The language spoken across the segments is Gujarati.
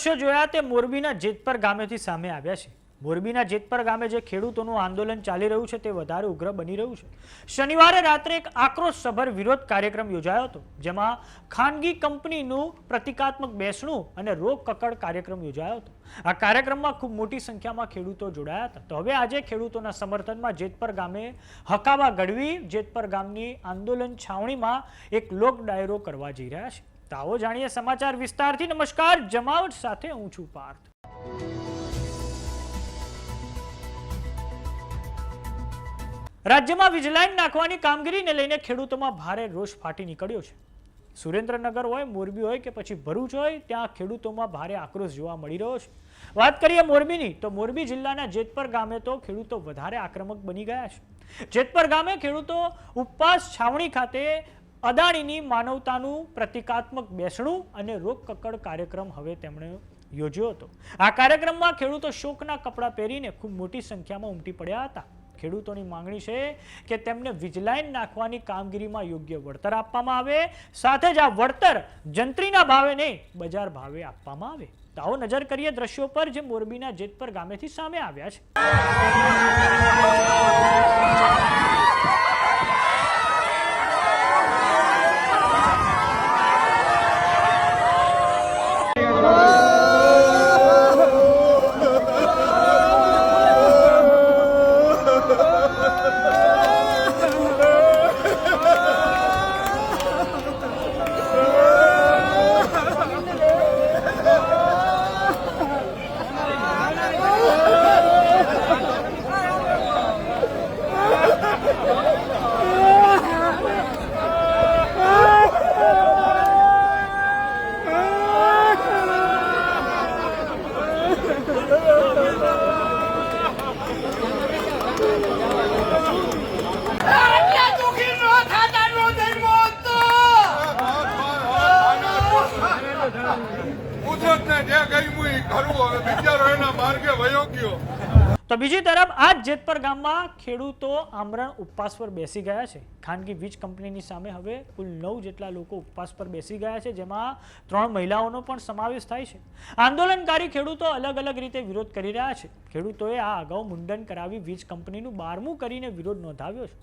દ્રશ્યો જોયા તે મોરબીના જેતપર ગામેથી સામે આવ્યા છે। મોરબીના જેતપર ગામે જે ખેડૂતોનું આંદોલન ચાલી રહ્યું છે તે વધારે ઉગ્ર બની રહ્યું છે। શનિવારે રાત્રે એક આક્રોશસભર વિરોધ કાર્યક્રમ યોજાયો હતો, જેમાં ખાનગી કંપનીનું પ્રતિકાત્મક બેસણું અને રોક કકડ કાર્યક્રમ યોજાયો હતો। આ કાર્યક્રમમાં ખૂબ મોટી સંખ્યામાં ખેડૂતો જોડાયા હતા। તો હવે આજે ખેડૂતોના સમર્થનમાં જેતપર ગામે હકાબા ગઢવી જેતપર ગામની આંદોલન છાવણીમાં એક લોક ડાયરો કરવા જઈ રહ્યા છે। તો આવો જાણીએ સમાચાર વિસ્તારથી। નમસ્કાર, જમાવટ સાથે હું છું પાર્થ। રાજ્યમાં વીજ લાઈન નાખવાની કામગીરીને લઈને ખેડૂતોમાં ભારે રોષ ફાટી નીકળ્યો છે। સુરેન્દ્રનગર હોય, મોરબી હોય કે પછી ભરૂચ હોય, ત્યાં ખેડૂતોમાં ભારે આક્રોશ જોવા મળી રહ્યો છે। વાત કરીએ મોરબીની, તો મોરબી જિલ્લાના જેતપર ગામે તો ખેડૂતો વધારે આક્રમક બની ગયા છે। જેતપર ગામે ખેડૂતો ઉપવાસ છાવણી ખાતે અદાણીની માનવતાનું પ્રતિકાત્મક બેસણું અને રોક કકડ કાર્યક્રમ હવે તેમણે યોજ્યો હતો। આ કાર્યક્રમમાં ખેડૂતો શોકના કપડાં પહેરીને ખૂબ મોટી સંખ્યામાં ઉમટી પડ્યા હતા। ખેડૂતોની માંગણી છે કે તેમને વીજ લાઈન નાખવાની કામગીરીમાં યોગ્ય વળતર આપવામાં આવે, સાથે જ આ વળતર જંત્રીના ભાવે નહીં બજાર ભાવે આપવામાં આવે। તો આવો નજર કરીએ દ્રશ્યો પર જે મોરબીના જેતપર ગામેથી સામે આવ્યા છે। તો બીજી તરફ આ જેતપર ગામમાં ખેડૂતો આમરણ ઉપવાસ પર બેસી ગયા છે। ખાનગી વીજ કંપનીની સામે હવે કુલ 9 જેટલા લોકો ઉપવાસ પર બેસી ગયા છે, જેમાં 3 મહિલાઓનો પણ સમાવેશ થાય છે। આંદોલનકારી ખેડૂતો અલગ અલગ રીતે વિરોધ કરી રહ્યા છે। ખેડૂતોએ આ અગાઉ મુંડન કરાવી વીજ કંપનીનું 12મું કરીને વિરોધ નોંધાવ્યો છે।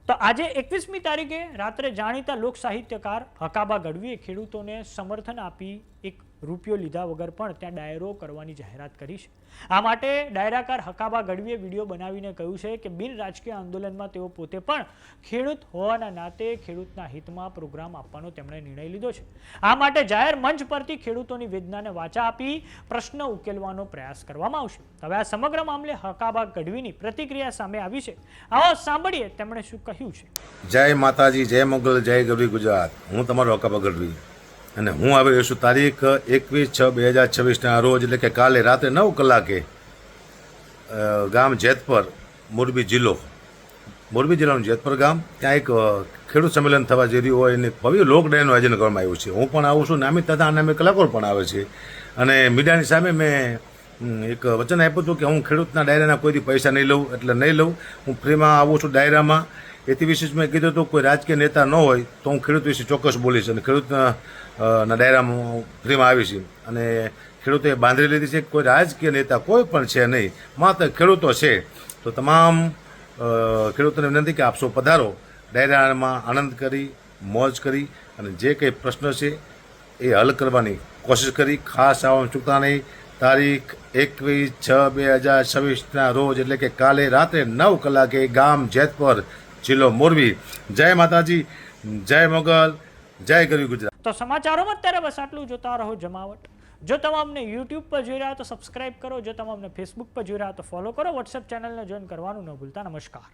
તો આજે 21મી તારીખે રાત્રે જાણીતા લોક સાહિત્યકાર હકાબા ગઢવીએ ખેડૂતોને સમર્થન આપી એક રૂપિયો લીધા વગર પણ ત્યાં ડાયરો કરવાની જાહેરાત કરી છે। આ માટે ડાયરાકાર હકાબા ગઢવીએ વિડીયો બનાવીને કહ્યું છે કે બિન રાજકીય આંદોલનમાં તેઓ પોતે પણ ખેડૂત હોવાના નાતે ખેડૂતના હિતમાં પ્રોગ્રામ આપવાનો તેમણે નિર્ણય લીધો છે। આ માટે જાહેર મંચ પરથી ખેડૂતોની વેદનાને વાચા આપી પ્રશ્ન ઉકેલવાનો પ્રયાસ કરવામાં આવશે। હવે આ સમગ્ર મામલે હકાબા ગઢવીની પ્રતિક્રિયા સામે આવી છે। આવો સાંભળીએ તેમણે શું કહ્યું છે। જય માતાજી, જય મોગલ, જય ગઢવી ગુજરાત। હું તમારો હકાબા ગઢવી અને હું આવી રહ્યો છું તારીખ 21/6/2026ના રોજ, એટલે કે કાલે રાત્રે 9 કલાકે ગામ જેતપર, મોરબી જિલ્લાનું જેતપર ગામ, ત્યાં એક ખેડૂત સંમેલન થવા જઈ રહ્યું હોય અને ભવ્ય લોક ડાયરનું આયોજન કરવામાં આવ્યું છે। હું પણ આવું છું, નામી તથા અનામી કલાકારો પણ આવે છે અને મીડિયાની સામે મેં એક વચન આપ્યું હતું કે હું ખેડૂતના ડાયરાના કોઈથી પૈસા નહીં લઉં, એટલે નહીં લઉં, હું ફ્રીમાં આવું છું ડાયરામાં। એથી વિશેષ મેં કીધું હતું કોઈ રાજકીય નેતા ન હોય તો હું ખેડૂત વિશે ચોક્કસ બોલીશ અને ખેડૂતના ડાયરામાં હું ફ્રીમાં આવીશ। અને ખેડૂતોએ બાંધરી લીધી છે કે કોઈ રાજકીય નેતા કોઈ પણ છે નહીં, માત્ર ખેડૂતો છે। તો તમામ ખેડૂતોને વિનંતી કે આપ સૌ પધારો, ડાયરામાં આનંદ કરી, મોજ કરી અને જે કંઈ પ્રશ્ન છે એ હલ કરવાની કોશિશ કરી। ખાસ આવવાનું ચૂકતા નહીં। તારીખ 21/6/2026ના રોજ, એટલે કે કાલે રાત્રે 9 કલાકે ગામ જેતપર, જિલ્લો મોરબી। જય માતાજી, જય મોગલ, જય ગઢવી ગુજરાત। તો સમાચારોમાં અત્યારે બસ આટલું। જોતા રહો જમાવટ। જો તમે અમને યુટ્યુબ પર જોઈ રહ્યા તો સબસ્ક્રાઇબ કરો, જો તમે અમને ફેસબુક પર જોઈ રહ્યા તો ફોલો કરો, વોટ્સએપ ચેનલને જોઈન કરવાનું ન ભૂલતા। નમસ્કાર।